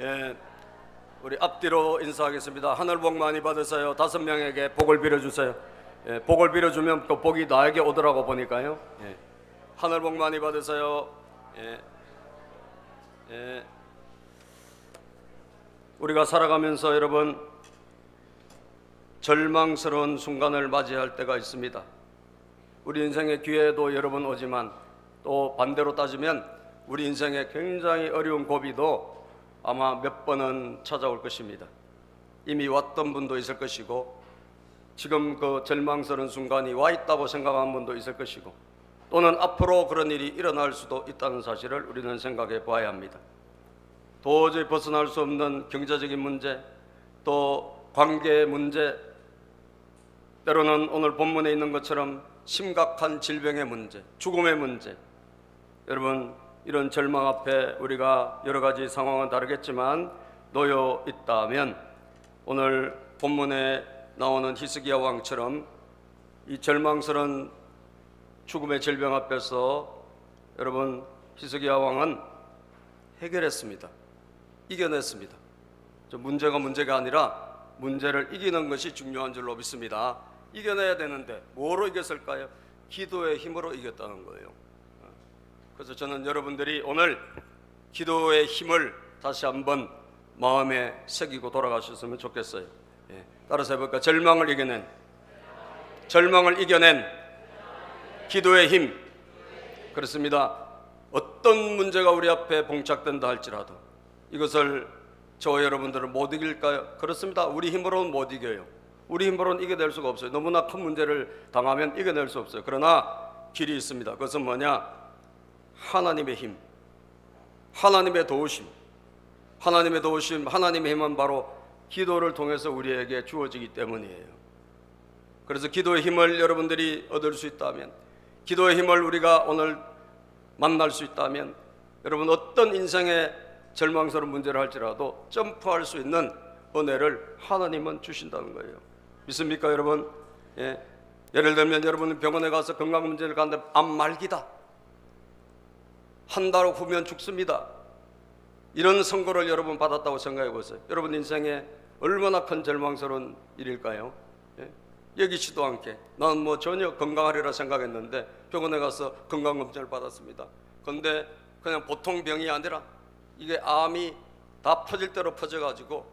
예, 우리 앞뒤로 인사하겠습니다. 하늘 복 많이 받으세요. 5명에게 복을 빌어주세요. 예, 복을 빌어주면 그 복이 나에게 오더라고 보니까요. 예, 하늘 복 많이 받으세요. 예, 우리가 살아가면서 여러분 절망스러운 순간을 맞이할 때가 있습니다. 우리 인생의 기회도 여러 번 오지만 또 반대로 따지면 우리 인생의 굉장히 어려운 고비도 아마 몇 번은 찾아올 것입니다. 이미 왔던 분도 있을 것이고 지금 그 절망스러운 순간이 와 있다고 생각하는 분도 있을 것이고 또는 앞으로 그런 일이 일어날 수도 있다는 사실을 우리는 생각해 봐야 합니다. 도저히 벗어날 수 없는 경제적인 문제, 또 관계 문제, 때로는 오늘 본문에 있는 것처럼 심각한 질병의 문제, 죽음의 문제. 여러분, 이런 절망 앞에 우리가 여러 가지 상황은 다르겠지만 놓여 있다면 오늘 본문에 나오는 히스기야 왕처럼 이 절망스러운 죽음의 질병 앞에서 여러분 히스기야 왕은 해결했습니다. 이겨냈습니다. 문제가 아니라 문제를 이기는 것이 중요한 줄로 믿습니다. 이겨내야 되는데 뭐로 이겼을까요? 기도의 힘으로 이겼다는 거예요. 그래서 저는 여러분들이 오늘 기도의 힘을 다시 한번 마음에 새기고 돌아가셨으면 좋겠어요. 따라서 해볼까? 절망을 이겨낸 기도의 힘. 그렇습니다. 어떤 문제가 우리 앞에 봉착된다 할지라도 이것을 저와 여러분들은 못 이길까요? 그렇습니다. 우리 힘으로는 못 이겨요. 우리 힘으로는 이겨낼 수가 없어요. 너무나 큰 문제를 당하면 이겨낼 수 없어요. 그러나 길이 있습니다. 그것은 뭐냐? 하나님의 힘, 하나님의 도우심, 하나님의 힘은 바로 기도를 통해서 우리에게 주어지기 때문이에요. 그래서 기도의 힘을 여러분들이 얻을 수 있다면, 기도의 힘을 우리가 오늘 만날 수 있다면 여러분 어떤 인생의 절망스러운 문제를 할지라도 점프할 수 있는 은혜를 하나님은 주신다는 거예요. 믿습니까 여러분? 예를 들면 여러분 병원에 가서 건강 문제를 가는데 암 말기다, 한 달 후면 죽습니다. 이런 선고를 여러분 받았다고 생각해 보세요. 여러분 인생에 얼마나 큰 절망스러운 일일까요? 여기지도 않게 나는 뭐 전혀 건강하리라 생각했는데 병원에 가서 건강검진을 받았습니다. 그런데 그냥 보통 병이 아니라 이게 암이 다 퍼질 대로 퍼져가지고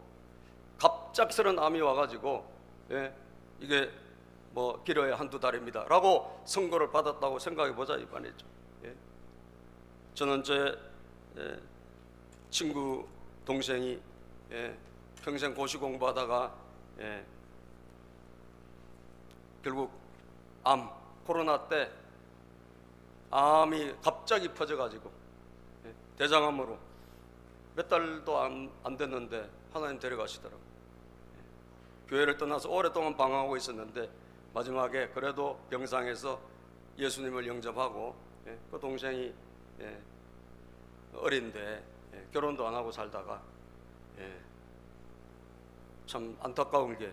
갑작스런 암이 와가지고 이게 뭐 길어야 한두 달입니다 라고 선고를 받았다고 생각해 보자 이 말이죠. 저는 제 친구 동생이 평생 고시 공부하다가 결국 코로나 때 암이 갑자기 퍼져가지고 대장암으로 몇 달도 안 됐는데 하나님 데려가시더라고요. 교회를 떠나서 오랫동안 방황하고 있었는데 마지막에 그래도 병상에서 예수님을 영접하고 그 동생이 어린데 결혼도 안 하고 살다가 참 안타까운 게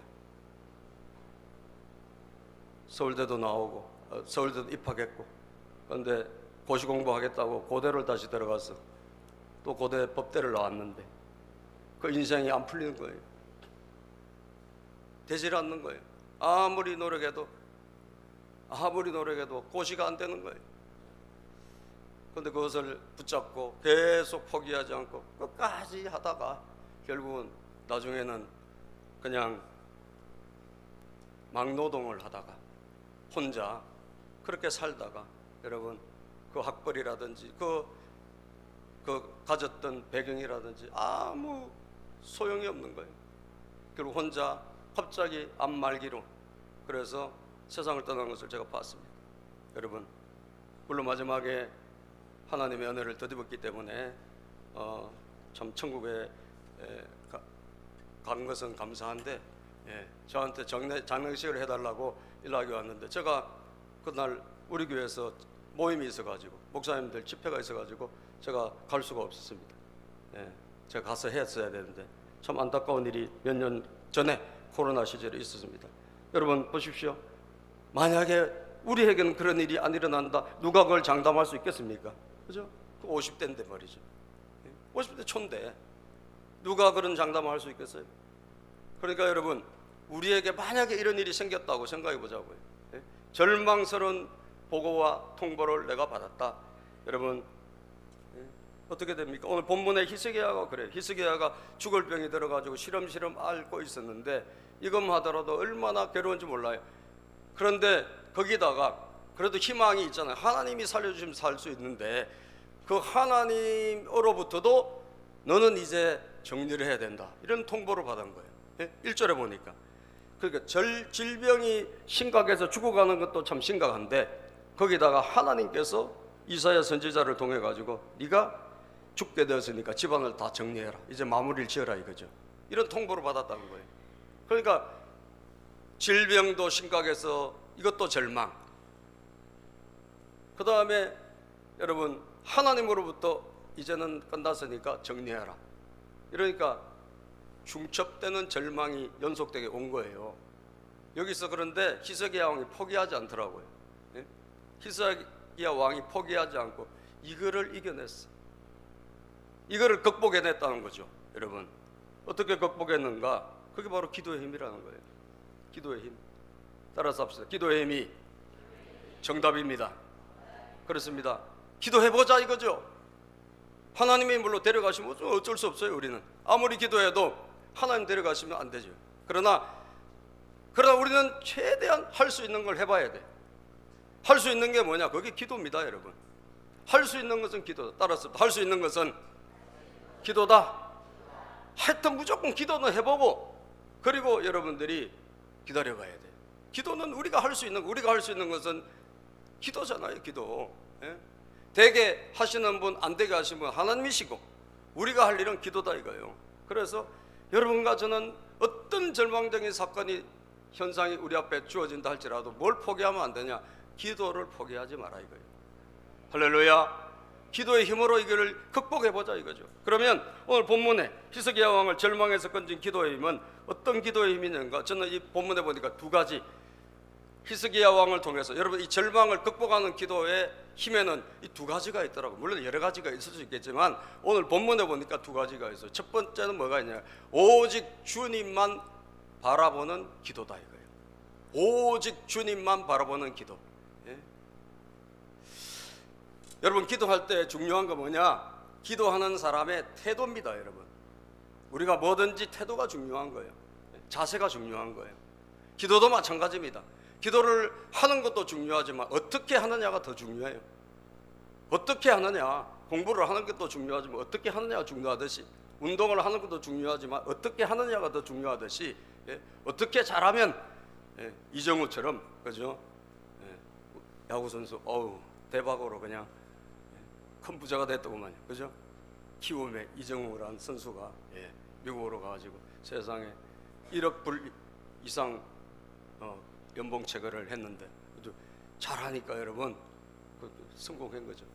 서울대도 나오고 서울대도 입학했고 그런데 고시 공부하겠다고 고대를 다시 들어가서 또 고대 법대를 나왔는데 그 인생이 안 풀리는 거예요. 되질 않는 거예요. 아무리 노력해도 고시가 안 되는 거예요. 그런데 그것을 붙잡고 계속 포기하지 않고 끝까지 하다가 결국은 나중에는 그냥 막노동을 하다가 혼자 그렇게 살다가 여러분 그 학벌이라든지 그 가졌던 배경이라든지 아무 소용이 없는 거예요. 결국 혼자 갑자기 암 말기로 그래서 세상을 떠난 것을 제가 봤습니다. 여러분 물론 마지막에 하나님의 은혜를 덧입었기 때문에 참 천국에 간 것은 감사한데 저한테 장례식을 해달라고 연락이 왔는데 제가 그날 우리 교회에서 모임이 있어가지고 목사님들 집회가 있어가지고 제가 갈 수가 없었습니다. 제가 가서 했어야 되는데 참 안타까운 일이 몇 년 전에 코로나 시절에 있었습니다. 여러분 보십시오. 만약에 우리에게는 그런 일이 안 일어난다, 누가 그걸 장담할 수 있겠습니까? 그죠? 50대인데 말이죠. 50대 초인데 누가 그런 장담을 할 수 있겠어요? 그러니까 여러분, 우리에게 만약에 이런 일이 생겼다고 생각해 보자고요. 예? 절망스러운 보고와 통보를 내가 받았다. 여러분, 어떻게 됩니까? 오늘 본문에 히스기야가 그래요. 히스기야가 죽을 병이 들어가지고 시름시름 앓고 있었는데 이것만 하더라도 얼마나 괴로운지 몰라요. 그런데 거기다가 그래도 희망이 있잖아요. 하나님이 살려주시면 살 수 있는데 그 하나님으로부터도 너는 이제 정리를 해야 된다, 이런 통보를 받은 거예요. 1절에 보니까. 그러니까 질병이 심각해서 죽어가는 것도 참 심각한데 거기다가 하나님께서 이사야 선지자를 통해 가지고 네가 죽게 되었으니까 집안을 다 정리해라, 이제 마무리를 지어라 이거죠. 이런 통보를 받았다는 거예요. 그러니까 질병도 심각해서 이것도 절망, 그 다음에 여러분 하나님으로부터 이제는 끝났으니까 정리해라. 이러니까 중첩되는 절망이 연속되게 온 거예요. 여기서 그런데 히스기야 왕이 포기하지 않더라고요. 히스기야 왕이 포기하지 않고 이거를 이겨냈어. 이거를 극복해냈다는 거죠. 여러분, 어떻게 극복했는가? 그게 바로 기도의 힘이라는 거예요. 기도의 힘. 따라서 합시다. 기도의 힘이 정답입니다. 그렇습니다. 기도해보자 이거죠. 하나님이 물론 데려가시면 어쩔 수 없어요. 우리는 아무리 기도해도 하나님 데려가시면 안 되죠. 그러나 우리는 최대한 할 수 있는 걸 해봐야 돼. 할 수 있는 게 뭐냐? 그게 기도입니다. 여러분, 할 수 있는 것은 기도다. 따라서 할 수 있는 것은 기도다. 하여튼 무조건 기도는 해보고, 그리고 여러분들이 기다려봐야 돼. 기도는 우리가 할 수 있는 것은 기도잖아요. 기도. 예? 되게 하시는 분, 안 되게 하시는 분 하나님이시고, 우리가 할 일은 기도다 이거예요. 그래서 여러분과 저는 어떤 절망적인 사건이, 현상이 우리 앞에 주어진다 할지라도 뭘 포기하면 안 되냐? 기도를 포기하지 마라 이거예요. 할렐루야. 기도의 힘으로 이거를 극복해보자 이거죠. 그러면 오늘 본문에 히스기야 왕을 절망에서 건진 기도의 힘은 어떤 기도의 힘이냐가, 저는 이 본문에 보니까 두 가지, 히스기야 왕을 통해서 여러분 이 절망을 극복하는 기도의 힘에는 이 두 가지가 있더라고요. 물론 여러 가지가 있을 수 있겠지만 오늘 본문에 보니까 두 가지가 있어요. 첫 번째는 뭐가 있냐? 오직 주님만 바라보는 기도다 이거예요. 오직 주님만 바라보는 기도. 예? 여러분, 기도할 때 중요한 거 뭐냐? 기도하는 사람의 태도입니다. 여러분, 우리가 뭐든지 태도가 중요한 거예요. 자세가 중요한 거예요. 기도도 마찬가지입니다. 기도를 하는 것도 중요하지만 어떻게 하느냐가 더 중요해요. 어떻게 하느냐, 공부를 하는 것도 중요하지만 어떻게 하느냐가 중요하듯이, 운동을 하는 것도 중요하지만 어떻게 하느냐가 더 중요하듯이, 예? 어떻게 잘하면, 예? 이정우처럼, 그죠? 예? 야구선수 어우 대박으로 그냥 큰 부자가 됐더구만요. 그죠? 키움의 이정우라는 선수가, 예, 미국으로 가가지고 세상에 1억 불 이상 연봉 체결을 했는데 잘하니까 여러분 성공한 거죠.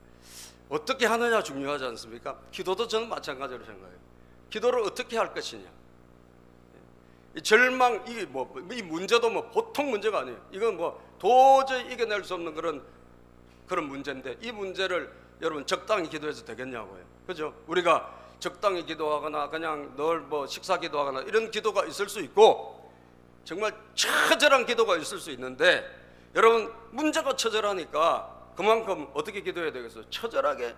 어떻게 하느냐 중요하지 않습니까? 기도도 저는 마찬가지로 생각해요. 기도를 어떻게 할 것이냐. 이 절망, 이 문제도 뭐 보통 문제가 아니에요. 이건 뭐 도저히 이겨낼 수 없는 그런 문제인데, 이 문제를 여러분 적당히 기도해서 되겠냐고요. 그죠? 우리가 적당히 기도하거나 그냥 늘 뭐 식사 기도하거나 이런 기도가 있을 수 있고, 정말 처절한 기도가 있을 수 있는데, 여러분 문제가 처절하니까 그만큼 어떻게 기도해야 되겠어요? 처절하게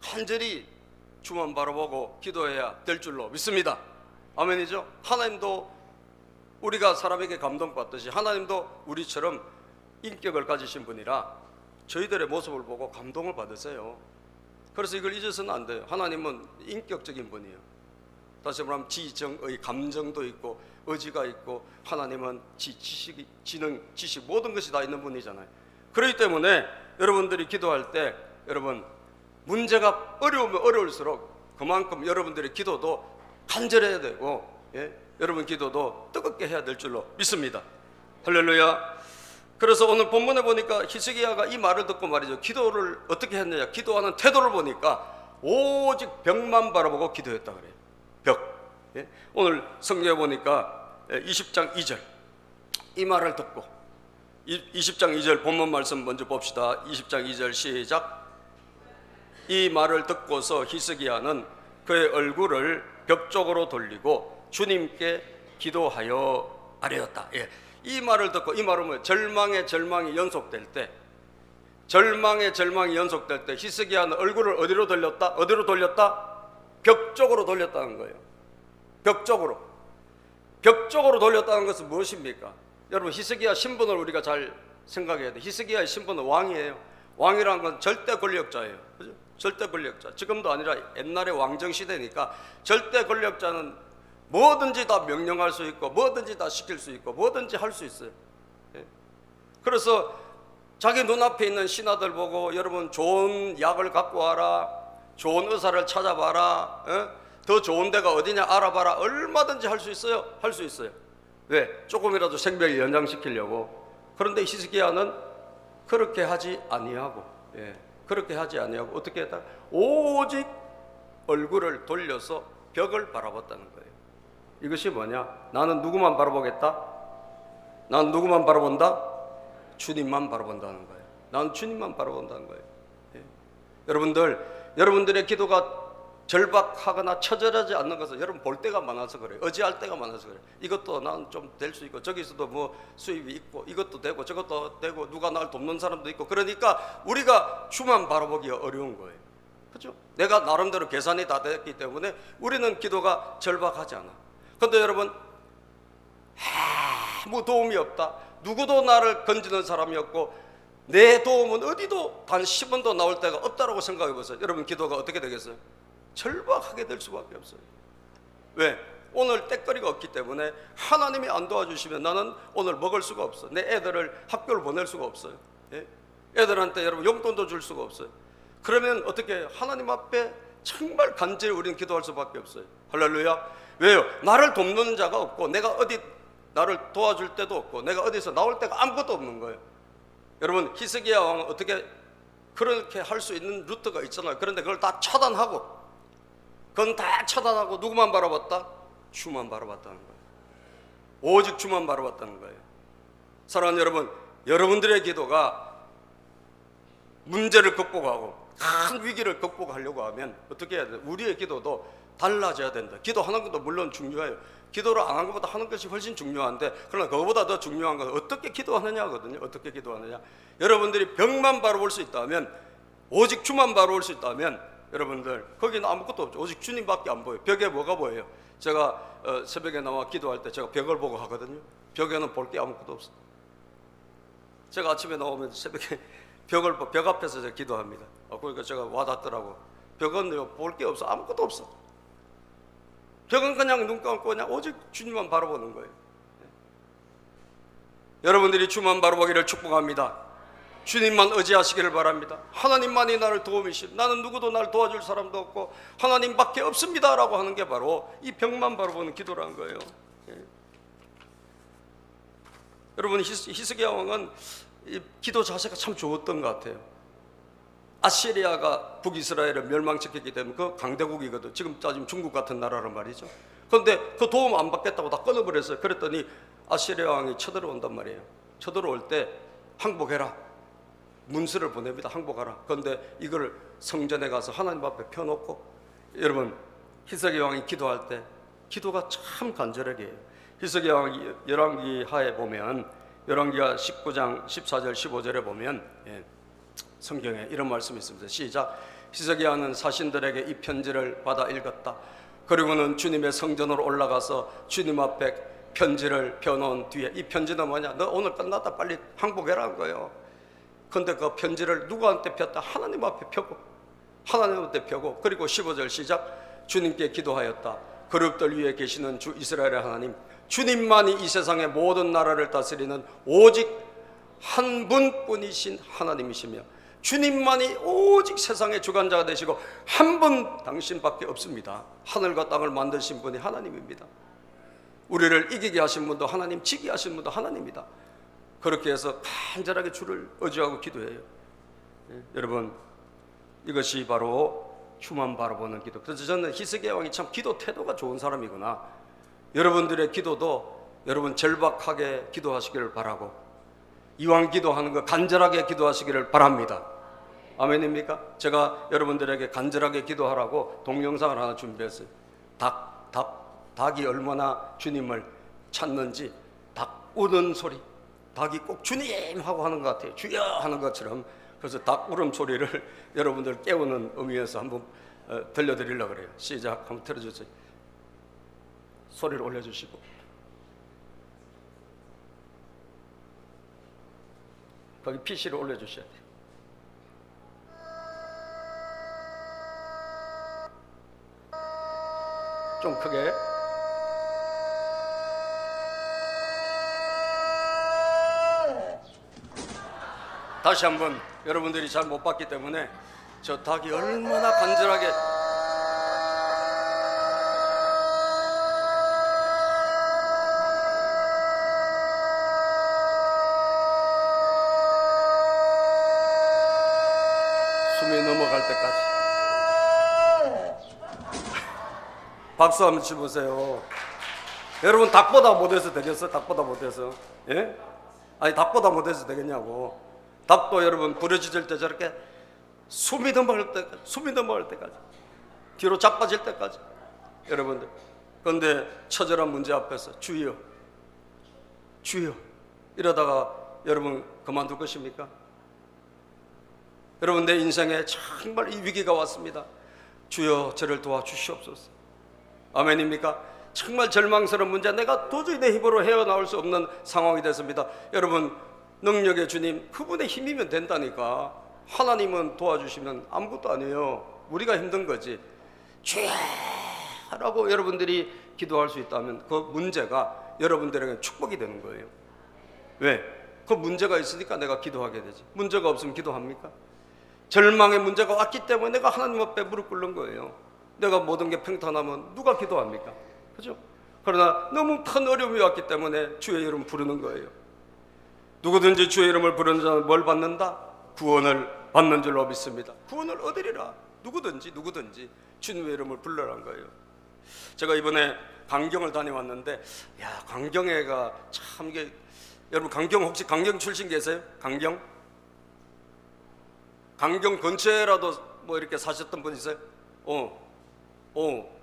간절히 주만 바라보고 기도해야 될 줄로 믿습니다. 아멘이죠? 하나님도 우리가 사람에게 감동받듯이 하나님도 우리처럼 인격을 가지신 분이라 저희들의 모습을 보고 감동을 받으세요. 그래서 이걸 잊어서는 안 돼요. 하나님은 인격적인 분이에요. 다시 말하면 지정의 감정도 있고 의지가 있고, 하나님은 지식, 지능, 지식 모든 것이 다 있는 분이잖아요. 그렇기 때문에 여러분들이 기도할 때 여러분 문제가 어려우면 어려울수록 그만큼 여러분들의 기도도 간절해야 되고, 예? 여러분 기도도 뜨겁게 해야 될 줄로 믿습니다. 할렐루야. 그래서 오늘 본문에 보니까 히스기야가 이 말을 듣고 말이죠, 기도를 어떻게 했느냐, 기도하는 태도를 보니까 오직 벽만 바라보고 기도했다 그래요. 벽. 예? 오늘 성경에 보니까 20장 2절 이 말을 듣고, 20장 2절 본문 말씀 먼저 봅시다. 20장 2절 시작. 이 말을 듣고서 히스기야는 그의 얼굴을 벽 쪽으로 돌리고 주님께 기도하여 아뢰었다. 예. 이 말을 듣고, 이 말은 뭐예요? 절망의 절망이 연속될 때, 절망의 절망이 연속될 때 히스기야는 얼굴을 어디로 돌렸다? 어디로 돌렸다? 벽 쪽으로 돌렸다는 거예요. 벽 쪽으로. 벽 쪽으로 돌렸다는 것은 무엇입니까? 여러분, 히스기야 신분을 우리가 잘 생각해야 돼. 히스기야의 신분은 왕이에요. 왕이라는 건 절대 권력자예요. 그죠? 절대 권력자. 지금도 아니라 옛날에 왕정 시대니까 절대 권력자는 뭐든지 다 명령할 수 있고, 뭐든지 다 시킬 수 있고, 뭐든지 할 수 있어요. 예. 그래서 자기 눈앞에 있는 신하들 보고, 여러분 좋은 약을 갖고 와라, 좋은 의사를 찾아봐라, 더 좋은 데가 어디냐 알아봐라, 얼마든지 할 수 있어요. 할 수 있어요. 왜? 조금이라도 생명을 연장시키려고. 그런데 히스기야는 그렇게 하지 아니하고, 그렇게 하지 아니하고 어떻게 했다? 오직 얼굴을 돌려서 벽을 바라봤다는 거예요. 이것이 뭐냐? 나는 누구만 바라보겠다? 나는 누구만 바라본다? 주님만 바라본다는 거예요. 나는 주님만 바라본다는 거예요. 여러분들의 기도가 절박하거나 처절하지 않는 것은 여러분 볼 때가 많아서 그래요. 의지할 때가 많아서 그래요. 이것도 난 좀 될 수 있고, 저기서도 뭐 수입이 있고, 이것도 되고 저것도 되고, 누가 날 돕는 사람도 있고, 그러니까 우리가 주만 바라보기가 어려운 거예요. 그렇죠? 내가 나름대로 계산이 다 됐기 때문에 우리는 기도가 절박하지 않아. 그런데 여러분, 아무 도움이 없다, 누구도 나를 건지는 사람이 없고, 내 도움은 어디도 단 10원도 나올 데가 없다라고 생각해 보세요. 여러분, 기도가 어떻게 되겠어요? 절박하게 될 수밖에 없어요. 왜? 오늘 떼거리가 없기 때문에 하나님이 안 도와주시면 나는 오늘 먹을 수가 없어. 내 애들을 학교를 보낼 수가 없어요. 애들한테 여러분 용돈도 줄 수가 없어요. 그러면 어떻게, 하나님 앞에 정말 간절히 우리는 기도할 수밖에 없어요. 할렐루야. 왜요? 나를 돕는 자가 없고, 내가 어디 나를 도와줄 데도 없고, 내가 어디서 나올 데가 아무것도 없는 거예요. 여러분, 히스기야 왕은 어떻게 그렇게 할 수 있는 루트가 있잖아요. 그런데 그걸 다 차단하고, 그건 다 차단하고 누구만 바라봤다? 주만 바라봤다는 거예요. 오직 주만 바라봤다는 거예요. 사랑하는 여러분, 여러분들의 기도가 문제를 극복하고 큰 위기를 극복하려고 하면 어떻게 해야 돼요? 우리의 기도도 달라져야 된다. 기도하는 것도 물론 중요해요. 기도를 안 한 것보다 하는 것이 훨씬 중요한데, 그러나 그거보다 더 중요한 건 어떻게 기도하느냐거든요. 어떻게 기도하느냐. 여러분들이 벽만 바라볼 수 있다면, 오직 주만 바라볼 수 있다면, 여러분들 거기는 아무것도 없죠. 오직 주님밖에 안 보여요. 벽에 뭐가 보여요? 제가 새벽에 나와 기도할 때 제가 벽을 보고 하거든요. 벽에는 볼 게 아무것도 없어요. 제가 아침에 나오면 새벽에 벽 앞에서 제가 기도합니다. 그러니까 제가 와닿더라고. 벽은 볼 게 없어. 아무것도 없어. 벽은 그냥 눈 감고 그냥 오직 주님만 바라보는 거예요. 여러분들이 주만 바라보기를 축복합니다. 주님만 의지하시기를 바랍니다. 하나님만이 나를 도움이시오. 나는 누구도 나를 도와줄 사람도 없고 하나님밖에 없습니다 라고 하는 게 바로 이 벽만 바라보는 기도라는 거예요. 여러분, 히스기야 왕은 이 기도 자세가 참 좋았던 것 같아요. 아시리아가 북이스라엘을 멸망시켰기 때문에 그 강대국이거든. 지금 따지면 중국 같은 나라란 말이죠. 그런데 그 도움 안 받겠다고 다 끊어버렸어요. 그랬더니 아시리아 왕이 쳐들어온단 말이에요. 쳐들어올 때 항복해라, 문서를 보냅니다. 항복하라. 그런데 이걸 성전에 가서 하나님 앞에 펴놓고, 여러분, 히스기야 왕이 기도할 때 기도가 참 간절하게 해요. 히스기야 왕이 열왕기하에 보면, 열왕기하 19장 14절 15절에 보면 성경에 이런 말씀이 있습니다. 시작. 히스기야는 사신들에게 이 편지를 받아 읽었다. 그리고는 주님의 성전으로 올라가서 주님 앞에 편지를 펴놓은 뒤에, 이 편지는 뭐냐? 너 오늘 끝났다, 빨리 항복해라 한 거예요. 근데 그 편지를 누구한테 폈다? 하나님 앞에 펴고, 하나님한테 펴고, 그리고 15절 시작. 주님께 기도하였다. 그룹들 위에 계시는 주 이스라엘의 하나님, 주님만이 이 세상의 모든 나라를 다스리는 오직 한 분뿐이신 하나님이시며, 주님만이 오직 세상의 주관자가 되시고 한 분 당신밖에 없습니다. 하늘과 땅을 만드신 분이 하나님입니다. 우리를 이기게 하신 분도 하나님, 지게 하신 분도 하나님입니다. 그렇게 해서 간절하게 주를 의지하고 기도해요. 여러분, 이것이 바로 주만 바라보는 기도. 그래서 저는 히스기야 왕이 참 기도 태도가 좋은 사람이구나. 여러분들의 기도도 여러분 절박하게 기도하시기를 바라고, 이왕 기도하는 거 간절하게 기도하시기를 바랍니다. 아멘입니까? 제가 여러분들에게 간절하게 기도하라고 동영상을 하나 준비했어요. 닭 닭이 얼마나 주님을 찾는지 닭 우는 소리, 닭이 꼭 주님 하고 하는 것 같아요. 주여 하는 것처럼. 그래서 닭 울음소리를 여러분들 깨우는 의미에서 한번 들려드리려고 그래요. 시작. 한번 틀어주세요. 소리를 올려주시고. 거기 PC를 올려주셔야 돼요. 좀 크게. 다시 한번. 여러분들이 잘 못 봤기 때문에 저 닭이 얼마나 간절하게 숨이 넘어갈 때까지. 박수 한번 쳐보세요. 여러분 닭보다 못해서 되겠어? 닭보다 못해서? 예? 아니 닭보다 못해서 되겠냐고. 닭도 여러분 부러지질 때 저렇게 숨이 넘어갈 때까지 뒤로 자빠질 때까지. 여러분들 그런데 처절한 문제 앞에서 주여 주여 이러다가 여러분 그만둘 것입니까? 여러분 내 인생에 정말 이 위기가 왔습니다. 주여 저를 도와주시옵소서. 아멘입니까? 정말 절망스러운 문제, 내가 도저히 내 힘으로 헤어나올 수 없는 상황이 됐습니다. 여러분 능력의 주님 그분의 힘이면 된다니까. 하나님은 도와주시면 아무것도 아니에요. 우리가 힘든 거지. 주여 라고 여러분들이 기도할 수 있다면 그 문제가 여러분들에게 축복이 되는 거예요. 왜? 그 문제가 있으니까 내가 기도하게 되지. 문제가 없으면 기도합니까? 절망의 문제가 왔기 때문에 내가 하나님 앞에 무릎 꿇는 거예요. 내가 모든 게 평탄하면 누가 기도합니까? 그죠? 그러나 너무 큰 어려움이 왔기 때문에 주의 이름 부르는 거예요. 누구든지 주의 이름을 부르는 자는 뭘 받는다? 구원을 받는 줄로 믿습니다. 구원을 얻으리라. 누구든지 주님의 이름을 불러라는 거예요. 제가 이번에 강경을 다녀왔는데, 야, 강경회가 참 이게, 여러분 강경 혹시 강경 출신 계세요? 강경 근처에라도 뭐 이렇게 사셨던 분 있어요?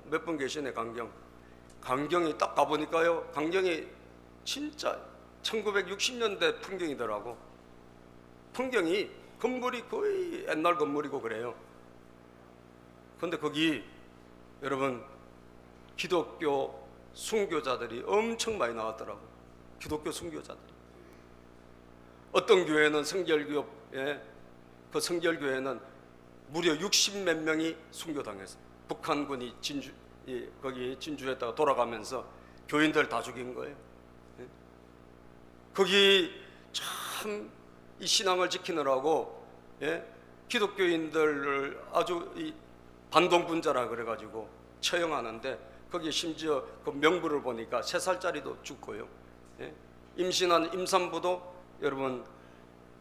몇 분 계시네. 강경이 딱 가보니까요, 강경이 진짜 1960년대 풍경이더라고. 풍경이 건물이 거의 옛날 건물이고 그래요. 근데 거기 여러분 기독교 순교자들이 엄청 많이 나왔더라고. 기독교 순교자들이. 어떤 교회는 성결교회, 그 성결교회는 무려 60몇 명이 순교당했어요. 북한군이 거기 진주했다가 돌아가면서 교인들 다 죽인 거예요. 거기 참 이 신앙을 지키느라고, 기독교인들을 아주 이 반동분자라 그래가지고 처형하는데, 거기 심지어 그 명부를 보니까 3살짜리도 죽고요. 임신한 임산부도 여러분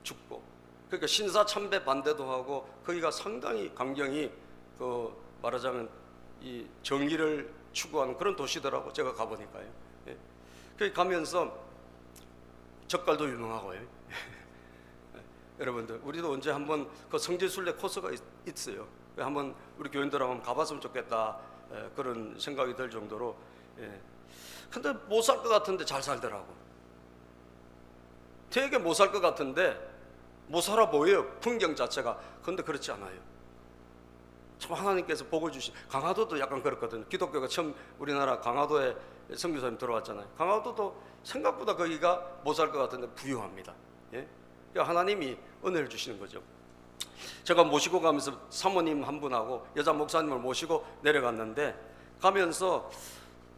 죽고. 그러니까 신사참배 반대도 하고, 거기가 상당히 강경이 그 말하자면 이 정의를 추구하는 그런 도시더라고. 제가 가보니까요. 거기 가면서 젓갈도 유명하고요. 여러분들 우리도 언제 한번 그 성지순례 코스가 있어요. 한번 우리 교인들 한번 가봤으면 좋겠다, 그런 생각이 들 정도로. 근데 못 살 것 같은데 잘 살더라고. 되게 못 살 것 같은데 못 살아 보여요, 풍경 자체가. 근데 그렇지 않아요. 참 하나님께서 복을 주신. 강화도도 약간 그렇거든요. 기독교가 처음 우리나라 강화도에 선교사님 들어왔잖아요. 강화도도 생각보다 거기가 못 살 것 같은데 부유합니다. 그러니까 하나님이 은혜를 주시는 거죠. 제가 모시고 가면서 사모님 한 분하고 여자 목사님을 모시고 내려갔는데, 가면서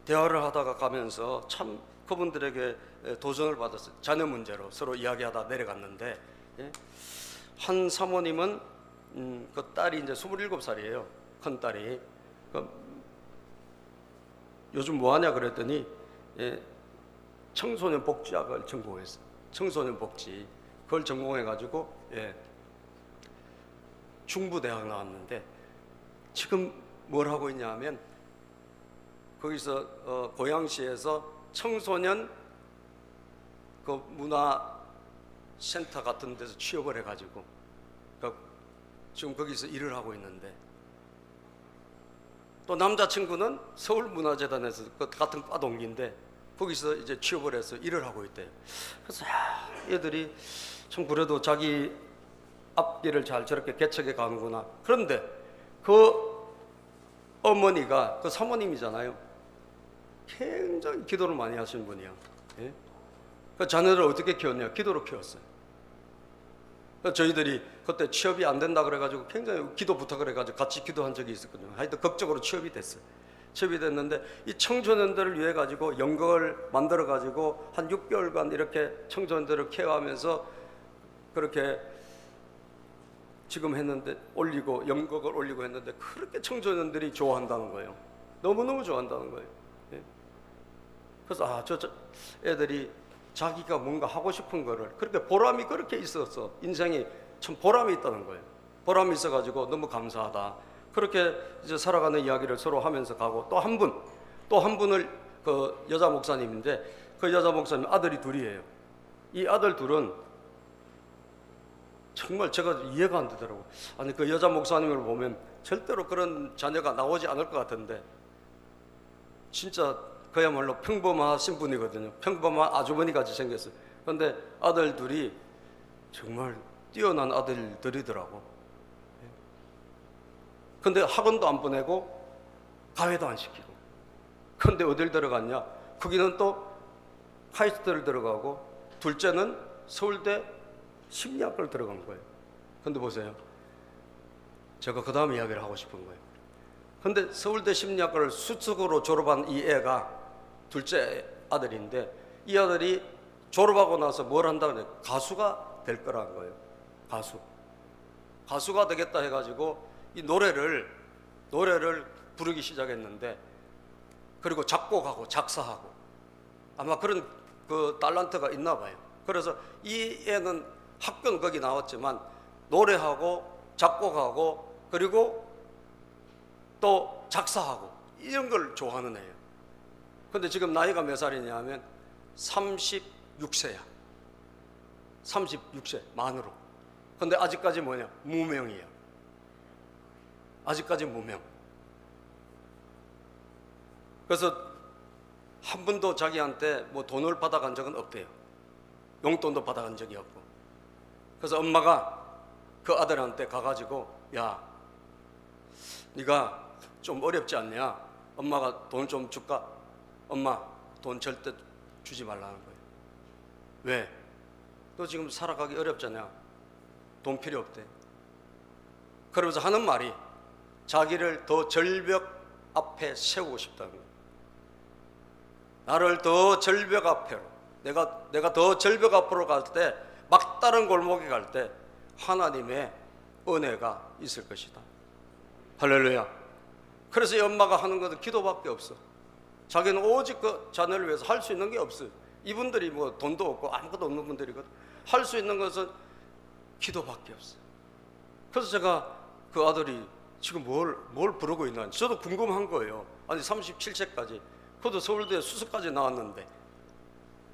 대화를 하다가 가면서 참 그분들에게 도전을 받았어요. 자녀 문제로 서로 이야기하다 내려갔는데, 한 사모님은 그 딸이 이제 27살이에요. 큰 딸이. 요즘 뭐 하냐 그랬더니 청소년 복지학을 전공했어요. 청소년 복지. 그걸 전공해가지고 중부대학 나왔는데, 지금 뭘 하고 있냐 하면 거기서 고양시에서 청소년 그 문화센터 같은 데서 취업을 해가지고 지금 거기서 일을 하고 있는데, 또 남자친구는 서울문화재단에서 그 같은 과 동기인데 거기서 이제 취업을 해서 일을 하고 있대요. 그래서 얘들이 참 그래도 자기 앞길을 잘 저렇게 개척해 가는구나. 그런데 그 어머니가 그 사모님이잖아요. 굉장히 기도를 많이 하시는 분이야. 예? 그 자녀를 어떻게 키웠냐? 기도로 키웠어요. 저희들이 그때 취업이 안 된다 그래가지고 굉장히 기도 부탁을 해가지고 같이 기도한 적이 있었거든요. 하여튼 극적으로 취업이 됐어요. 취업이 됐는데 이 청소년들을 위해 가지고 연극을 만들어 가지고 한 6개월간 이렇게 청소년들을 케어하면서 그렇게 지금 했는데 올리고 연극을 올리고 했는데 그렇게 청소년들이 좋아한다는 거예요. 너무너무 좋아한다는 거예요. 예? 그래서 저 애들이 자기가 뭔가 하고 싶은 거를 그렇게 보람이 그렇게 있어서 인생이 참 보람이 있다는 거예요. 보람이 있어가지고 너무 감사하다. 그렇게 이제 살아가는 이야기를 서로 하면서 가고 또 한 분을 그 여자 목사님인데 그 여자 목사님 아들이 둘이에요. 이 아들 둘은 정말 제가 이해가 안 되더라고요. 아니 그 여자 목사님을 보면 절대로 그런 자녀가 나오지 않을 것 같은데 진짜 그야말로 평범하신 분이거든요. 평범한 아주머니 같이 생겼어요. 그런데 아들 둘이 정말 뛰어난 아들들이더라고. 근데 학원도 안 보내고 가회도 안 시키고. 근데 어딜 들어갔냐? 거기는 또 카이스트를 들어가고 둘째는 서울대 심리학과를 들어간 거예요. 근데 보세요. 제가 그 다음 이야기를 하고 싶은 거예요. 근데 서울대 심리학과를 수석으로 졸업한 이 애가 둘째 아들인데 이 아들이 졸업하고 나서 뭘 한다고 해요? 가수가 될 거라는 거예요. 가수가 되겠다 해가지고 이 노래를 부르기 시작했는데 그리고 작곡하고 작사하고 아마 그런 그 달란트가 있나 봐요. 그래서 이 애는 학교는 거기 나왔지만 노래하고 작곡하고 그리고 또 작사하고 이런 걸 좋아하는 애예요. 근데 지금 나이가 몇 살이냐 하면 36세야. 36세 만으로. 근데 아직까지 뭐냐? 무명이야. 아직까지 무명. 그래서 한 번도 자기한테 뭐 돈을 받아간 적은 없대요. 용돈도 받아간 적이 없고. 그래서 엄마가 그 아들한테 가가지고 야, 네가 좀 어렵지 않냐? 엄마가 돈 좀 줄까? 엄마 돈 절대 주지 말라는 거예요. 왜? 너 지금 살아가기 어렵잖아. 돈 필요 없대. 그러면서 하는 말이 자기를 더 절벽 앞에 세우고 싶다는 거예요. 나를 더 절벽 앞으로 내가 더 절벽 앞으로 갈 때 막다른 골목에 갈 때 하나님의 은혜가 있을 것이다. 할렐루야. 그래서 이 엄마가 하는 것은 기도밖에 없어. 자기는 오직 그 자녀를 위해서 할 수 있는 게 없어요. 이분들이 뭐 돈도 없고 아무것도 없는 분들이거든. 할 수 있는 것은 기도밖에 없어요. 그래서 제가 그 아들이 지금 뭘 부르고 있나 저도 궁금한 거예요. 아니 37세까지 그것도 서울대 수석까지 나왔는데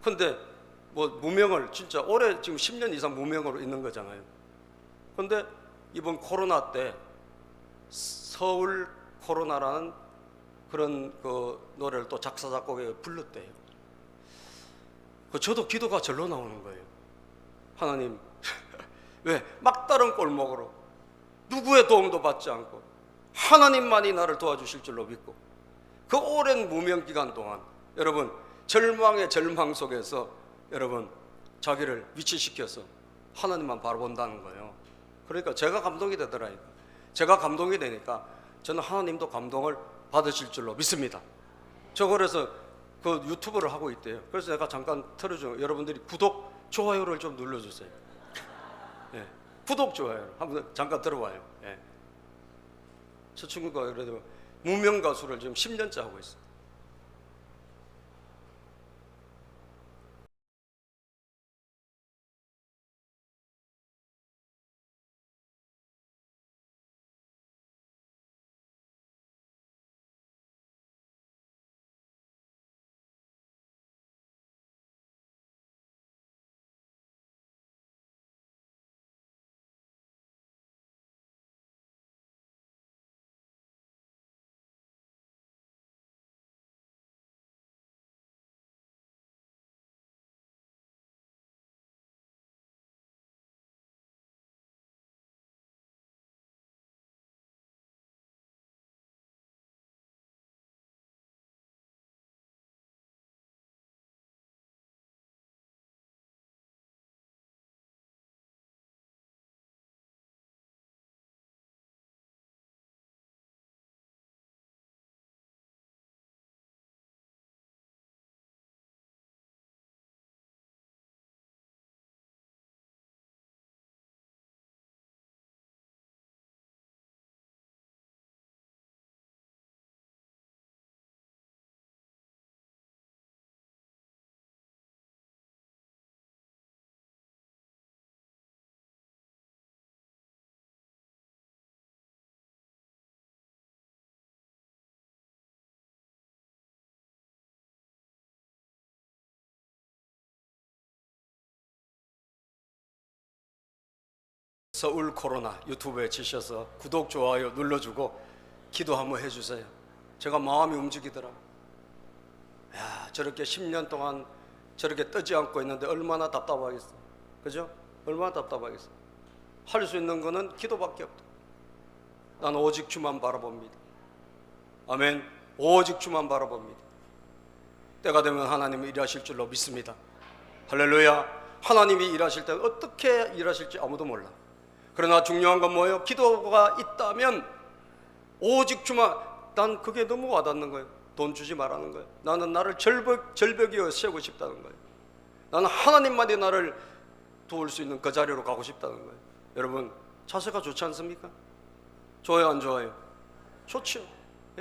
근데 뭐 무명을 진짜 올해 지금 10년 이상 무명으로 있는 거잖아요. 근데 이번 코로나 때 서울 코로나라는 그런 그 노래를 또 작사 작곡에 불렀대요. 저도 기도가 절로 나오는 거예요. 하나님 왜 막다른 골목으로 누구의 도움도 받지 않고 하나님만이 나를 도와주실 줄로 믿고 그 오랜 무명 기간 동안 여러분 절망의 절망 속에서 여러분 자기를 위치시켜서 하나님만 바라본다는 거예요. 그러니까 제가 감동이 되더라니까. 제가 감동이 되니까 저는 하나님도 감동을 받으실 줄로 믿습니다. 저 그래서 그 유튜브를 하고 있대요. 그래서 내가 잠깐 틀어줘. 여러분들이 구독, 좋아요를 좀 눌러주세요. 예, 구독, 좋아요 한번 잠깐 들어봐요. 예. 저 친구가 그래도 무명 가수를 지금 10년째 하고 있어요. 서울 코로나 유튜브에 치셔서 구독, 좋아요 눌러주고 기도 한번 해주세요. 제가 마음이 움직이더라. 야, 저렇게 10년 동안 저렇게 뜨지 않고 있는데 얼마나 답답하겠어. 그죠? 얼마나 답답하겠어. 할 수 있는 거는 기도밖에 없다. 나는 오직 주만 바라봅니다. 아멘. 오직 주만 바라봅니다. 때가 되면 하나님이 일하실 줄로 믿습니다. 할렐루야. 하나님이 일하실 때 어떻게 일하실지 아무도 몰라. 그러나 중요한 건 뭐예요? 기도가 있다면 오직 주만. 난 그게 너무 와닿는 거예요. 돈 주지 말라는 거예요. 나는 나를 절벽이어 세우고 싶다는 거예요. 나는 하나님만이 나를 도울 수 있는 그 자리로 가고 싶다는 거예요. 여러분, 자세가 좋지 않습니까? 좋아요, 안 좋아요? 좋죠.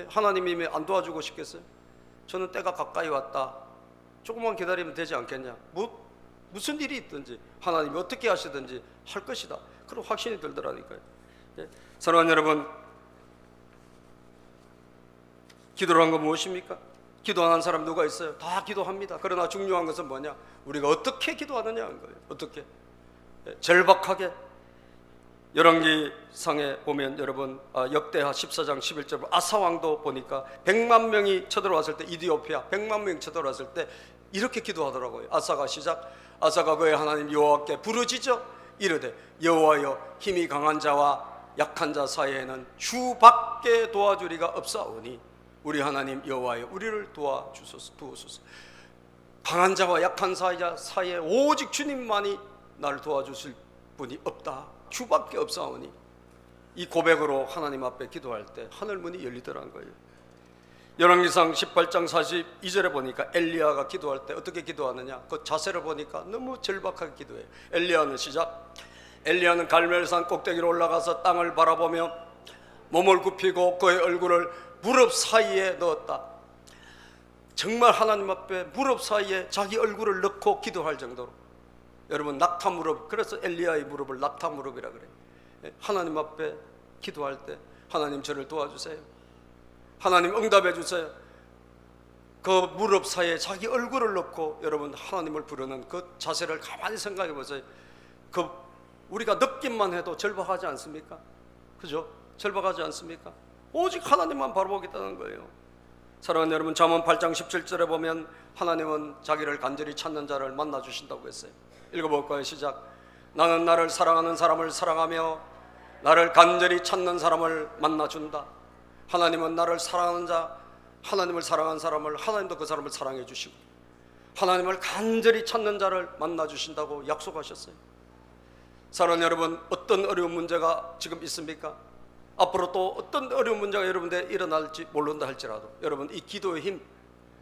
하나님이 안 도와주고 싶겠어요? 저는 때가 가까이 왔다, 조금만 기다리면 되지 않겠냐, 무슨 일이 있든지 하나님이 어떻게 하시든지 할 것이다, 그런 확신이 들더라니까요. 사랑하는 여러분, 기도란 건 무엇입니까? 기도하는 사람 누가 있어요? 다 기도합니다. 그러나 중요한 것은 뭐냐? 우리가 어떻게 기도하느냐는 거예요. 어떻게? 절박하게. 열왕기상에 보면 여러분, 역대하 14장 11절 아사왕도 보니까 100만 명이 쳐들어왔을 때, 이디오피아 100만 명이 쳐들어왔을 때 이렇게 기도하더라고요. 아사가 그의 하나님 여호와께 부르짖어 이르되 여호와여, 힘이 강한 자와 약한 자 사이에는 주밖에 도와주리가 없사오니 우리 하나님 여호와여, 우리를 도와주소서. 강한 자와 약한 자 사이에 오직 주님만이 나를 도와주실 분이 없다, 주밖에 없사오니. 이 고백으로 하나님 앞에 기도할 때 하늘 문이 열리더라는 거예요. 열왕기상 18장 42절에 보니까 엘리야가 기도할 때 어떻게 기도하느냐, 그 자세를 보니까 너무 절박하게 기도해요. 엘리야는 갈멜산 꼭대기로 올라가서 땅을 바라보며 몸을 굽히고 그의 얼굴을 무릎 사이에 넣었다. 정말 하나님 앞에 무릎 사이에 자기 얼굴을 넣고 기도할 정도로. 여러분, 낙타 무릎, 그래서 엘리야의 무릎을 낙타 무릎이라 그래요. 하나님 앞에 기도할 때 하나님 저를 도와주세요, 하나님 응답해 주세요. 그 무릎 사이에 자기 얼굴을 넣고 여러분 하나님을 부르는 그 자세를 가만히 생각해 보세요. 그 우리가 느낌만 해도 절박하지 않습니까? 그죠? 절박하지 않습니까? 오직 하나님만 바라보겠다는 거예요. 사랑하는 여러분, 잠언 8장 17절에 보면 하나님은 자기를 간절히 찾는 자를 만나 주신다고 했어요. 읽어볼까요? 시작. 나는 나를 사랑하는 사람을 사랑하며 나를 간절히 찾는 사람을 만나준다. 하나님은 나를 사랑하는 자, 하나님을 사랑하는 사람을, 하나님도 그 사람을 사랑해 주시고 하나님을 간절히 찾는 자를 만나 주신다고 약속하셨어요. 사랑하는 여러분, 어떤 어려운 문제가 지금 있습니까? 앞으로 또 어떤 어려운 문제가 여러분들에 일어날지 모른다 할지라도 여러분, 이 기도의 힘,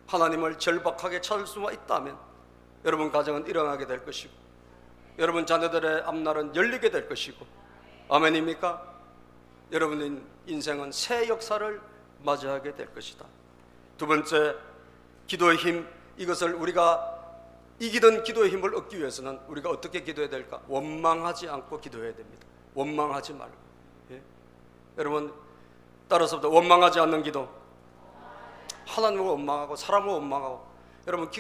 하나님을 절박하게 찾을 수만 있다면 여러분 가정은 일어나게 될 것이고 여러분 자녀들의 앞날은 열리게 될 것이고, 아멘입니까? 여러분의 인생은 새 역사를 맞이하게 될 것이다. 두 번째, 기도의 힘, 이것을 우리가 이기던 기도의 힘을 얻기 위해서는 우리가 어떻게 기도해야 될까? 원망하지 않고 기도해야 됩니다. 원망하지 말고. 여러분 따라서 원망하지 않는 기도. 하나님을 원망하고 사람을 원망하고. 여러분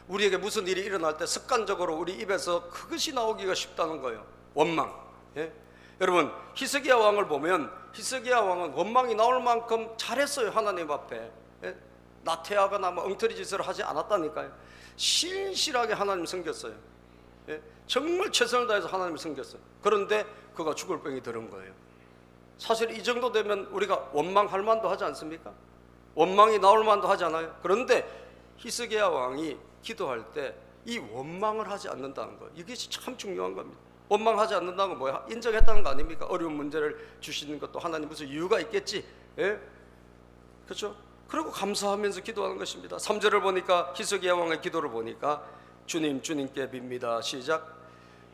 우리에게 무슨 일이 일어날 때 습관적으로 우리 입에서 그것이 나오기가 쉽다는 거예요. 원망. 여러분 히스기야 왕을 보면 히스기야 왕은 원망이 나올 만큼 잘했어요. 하나님 앞에 나태하거나 엉터리 짓을 하지 않았다니까요. 신실하게 하나님 섬겼어요. 정말 최선을 다해서 하나님을 섬겼어요. 그런데 그가 죽을 병이 들은 거예요. 사실 이 정도 되면 우리가 원망할 만도 하지 않습니까? 원망이 나올 만도 하잖아요. 그런데 히스기야 왕이 기도할 때 이 원망을 하지 않는다는 거, 이게 참 중요한 겁니다. 원망하지 않는다는 건 뭐야? 인정했다는 거 아닙니까? 어려운 문제를 주시는 것도 하나님 무슨 이유가 있겠지. 그렇죠? 그리고 감사하면서 기도하는 것입니다. 3절을 보니까 히스기야 왕의 기도를 보니까 주님께 빕니다. 시작.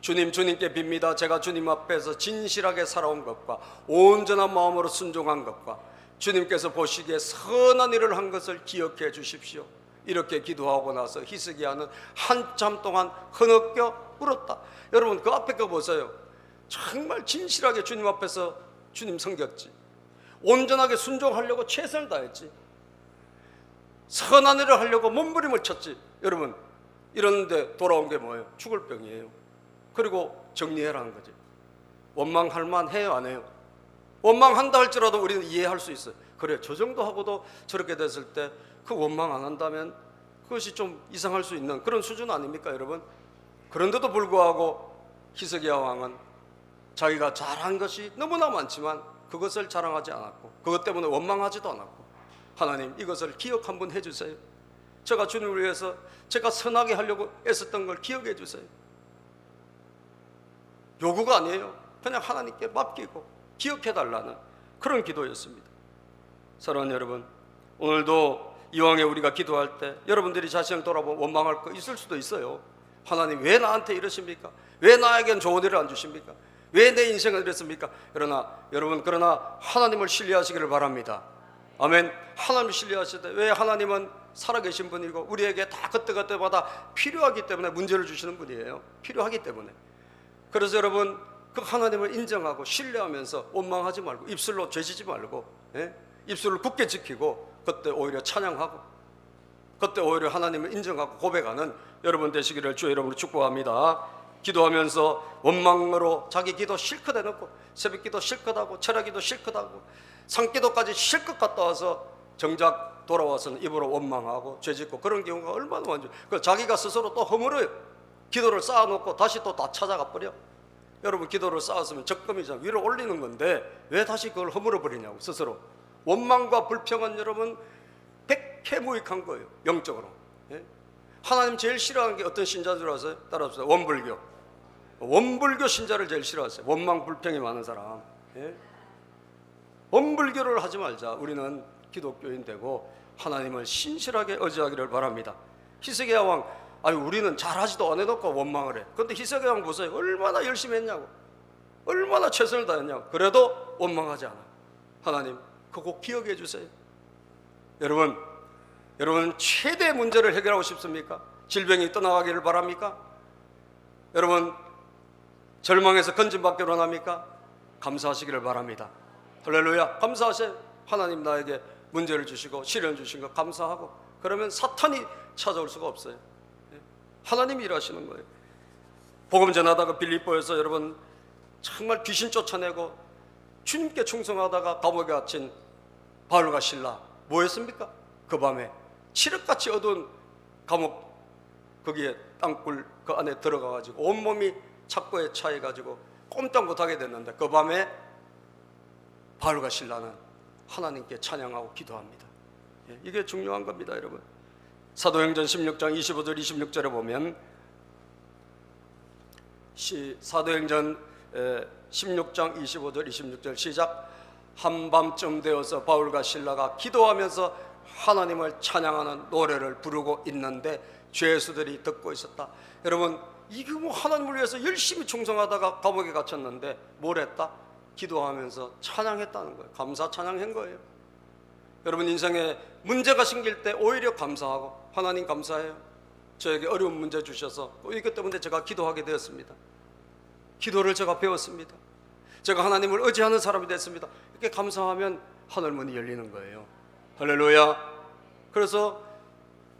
주님께 빕니다. 제가 주님 앞에서 진실하게 살아온 것과 온전한 마음으로 순종한 것과 주님께서 보시기에 선한 일을 한 것을 기억해 주십시오. 이렇게 기도하고 나서 히스기야는 한참 동안 흐느껴 울었다. 여러분 그 앞에 거 보세요. 정말 진실하게 주님 앞에서 주님 섬겼지. 온전하게 순종하려고 최선을 다했지. 선한 일을 하려고 몸부림을 쳤지. 여러분 이런데 돌아온 게 뭐예요? 죽을 병이에요. 그리고 정리해라는 거지. 원망할 만해요, 안 해요? 원망한다 할지라도 우리는 이해할 수 있어요. 그래, 저 정도 하고도 저렇게 됐을 때 그 원망 안 한다면 그것이 좀 이상할 수 있는 그런 수준 아닙니까, 여러분? 그런데도 불구하고 히스기야 왕은 자기가 잘한 것이 너무나 많지만 그것을 자랑하지 않았고 그것 때문에 원망하지도 않았고, 하나님 이것을 기억 한번 해주세요. 제가 주님을 위해서 제가 선하게 하려고 애썼던 걸 기억해 주세요. 요구가 아니에요. 그냥 하나님께 맡기고 기억해달라는 그런 기도였습니다. 사랑하는 여러분, 오늘도 이왕에 우리가 기도할 때 여러분들이 자신을 돌아보면 원망할 거 있을 수도 있어요. 하나님 왜 나한테 이러십니까? 왜 나에겐 좋은 일을 안 주십니까? 왜 내 인생을 이랬습니까? 그러나 하나님을 신뢰하시기를 바랍니다. 아멘. 하나님을 신뢰하실 때, 왜 하나님은 살아계신 분이고 우리에게 다 그때그때마다 필요하기 때문에 문제를 주시는 분이에요. 필요하기 때문에. 그래서 여러분, 그 하나님을 인정하고 신뢰하면서 원망하지 말고 입술로 죄지지 말고, 입술을 굳게 지키고 그때 오히려 찬양하고 그때 오히려 하나님을 인정하고 고백하는 여러분 되시기를 주의 이름으로 축복합니다. 기도하면서 원망으로 자기 기도 실컷 해놓고 새벽 기도 실컷 하고 철학 기도 실컷 하고 산기도까지 실컷 갔다 와서 정작 돌아와서는 입으로 원망하고 죄짓고 그런 경우가 얼마나 많죠. 그래서 자기가 스스로 또 허물어요. 기도를 쌓아놓고 다시 또 다 찾아가 버려. 여러분, 기도를 쌓았으면 적금이잖아. 위로 올리는 건데 왜 다시 그걸 허물어 버리냐고. 스스로 원망과 불평은 여러분 백해무익한 거예요, 영적으로. 하나님 제일 싫어하는 게 어떤 신자인 줄 아세요? 따라합시다. 원불교 신자를 제일 싫어하세요. 원망 불평이 많은 사람. 원불교를 하지 말자. 우리는 기독교인 되고 하나님을 신실하게 의지하기를 바랍니다. 히스기야 왕, 우리는 잘하지도 않아놓고 원망을 해. 그런데 히스기야 왕 보세요. 얼마나 열심히 했냐고, 얼마나 최선을 다했냐고. 그래도 원망하지 않아. 하나님 그거 꼭 기억해 주세요. 여러분 최대의 문제를 해결하고 싶습니까? 질병이 떠나가기를 바랍니까? 여러분 절망에서 건진받기를 원합니까? 감사하시기를 바랍니다. 할렐루야. 감사하세요. 하나님 나에게 문제를 주시고 시련 주신 거 감사하고, 그러면 사탄이 찾아올 수가 없어요. 하나님이 일하시는 거예요. 복음 전하다가 빌립보에서 여러분 정말 귀신 쫓아내고 주님께 충성하다가 감옥에 갇힌 바울과 실라 뭐 했습니까? 그 밤에 칠흑같이 어두운 감옥 거기에 땅굴 그 안에 들어가가지고 온몸이 착고에 차여가지고 꼼짝 못하게 됐는데 그 밤에 바울과 실라는 하나님께 찬양하고 기도합니다. 이게 중요한 겁니다, 여러분. 사도행전 16장 25절 26절에 보면 사도행전 16장 25절 26절 시작. 한밤쯤 되어서 바울과 실라가 기도하면서 하나님을 찬양하는 노래를 부르고 있는데 죄수들이 듣고 있었다. 여러분, 이게 뭐 하나님을 위해서 열심히 충성하다가 감옥에 갇혔는데 뭘 했다? 기도하면서 찬양했다는 거예요. 감사 찬양한 거예요. 여러분 인생에 문제가 생길 때 오히려 감사하고, 하나님 감사해요. 저에게 어려운 문제 주셔서 이것 때문에 제가 기도하게 되었습니다. 기도를 제가 배웠습니다. 제가 하나님을 의지하는 사람이 됐습니다. 이렇게 감사하면 하늘문이 열리는 거예요. 할렐루야. 그래서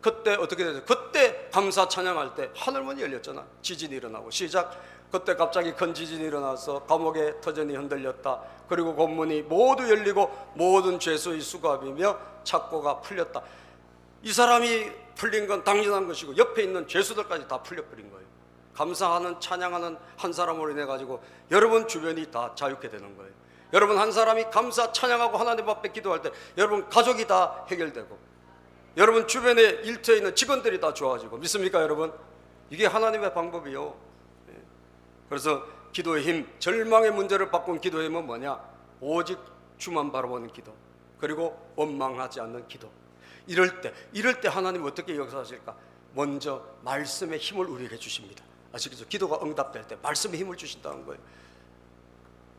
그때 어떻게 되죠? 그때 감사 찬양할 때 하늘문이 열렸잖아. 지진이 일어나고 시작. 그때 갑자기 큰 지진이 일어나서 감옥의 터전이 흔들렸다. 그리고 gond문이 모두 열리고 모든 죄수의 수갑이며 착고가 풀렸다. 이 사람이 풀린 건 당연한 것이고 옆에 있는 죄수들까지 다 풀려버린 거예요. 감사하는 찬양하는 한 사람으로 인해 가지고 여러분 주변이 다 자유케 되는 거예요. 여러분 한 사람이 감사 찬양하고 하나님 앞에 기도할 때 여러분 가족이 다 해결되고 여러분 주변에 일터에 있는 직원들이 다 좋아지고, 믿습니까 여러분? 이게 하나님의 방법이요. 그래서 기도의 힘, 절망의 문제를 바꾼 기도의 힘은 뭐냐? 오직 주만 바라보는 기도, 그리고 원망하지 않는 기도. 이럴 때 하나님 어떻게 역사하실까? 먼저 말씀의 힘을 우리에게 주십니다. 아시겠죠? 기도가 응답될 때 말씀의 힘을 주신다는 거예요.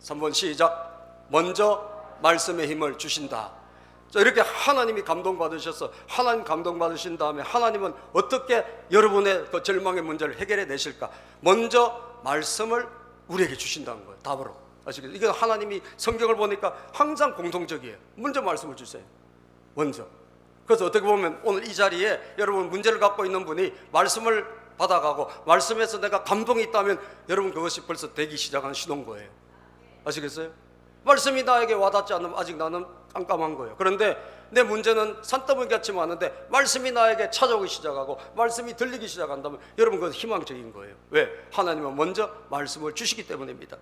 3번 시작. 먼저 말씀의 힘을 주신다. 자, 이렇게 하나님이 감동받으셔서 하나님 감동받으신 다음에 하나님은 어떻게 여러분의 그 절망의 문제를 해결해 내실까? 먼저 말씀을 우리에게 주신다는 거예요. 답으로. 아시겠죠? 이게 하나님이 성경을 보니까 항상 공통적이에요. 먼저 말씀을 주세요. 먼저. 그래서 어떻게 보면 오늘 이 자리에 여러분 문제를 갖고 있는 분이 말씀을 받아가고 말씀에서 내가 감동이 있다면 여러분 그것이 벌써 되기 시작한 신호인 거예요. 아시겠어요? 말씀이 나에게 와닿지 않으면 아직 나는 깜깜한 거예요. 그런데 내 문제는 산더미 같이 많은데 말씀이 나에게 찾아오기 시작하고 말씀이 들리기 시작한다면 여러분 그건 희망적인 거예요. 왜? 하나님은 먼저 말씀을 주시기 때문입니다.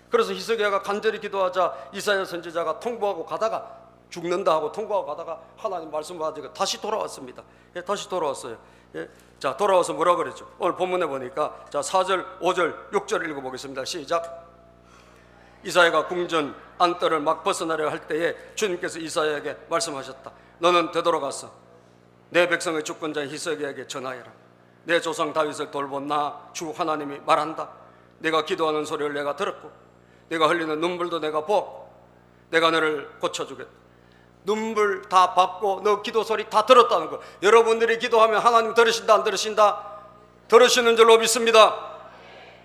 그래서 히스기야가 간절히 기도하자 이사야 선지자가 통보하고 가다가 죽는다 하고 통보하고 가다가 하나님 말씀 가지고 다시 돌아왔습니다. 예, 다시 돌아왔어요. 예. 자, 돌아와서 뭐라 그랬죠? 오늘 본문에 보니까 자 4절, 5절, 6절 읽어보겠습니다. 시작. 이사야가 궁전 안뜰을 막 벗어나려 할 때에 주님께서 이사야에게 말씀하셨다. 너는 되돌아가서 내 백성의 주권자 히스기야에게 전하여라. 내 조상 다윗을 돌본 나 주 하나님이 말한다. 내가 기도하는 소리를 내가 들었고 내가 흘리는 눈물도 내가 보았고 내가 너를 고쳐주겠다. 눈물 다 받고 너 기도 소리 다 들었다는 거. 여러분들이 기도하면 하나님 들으신다 안 들으신다? 들으시는 줄로 믿습니다.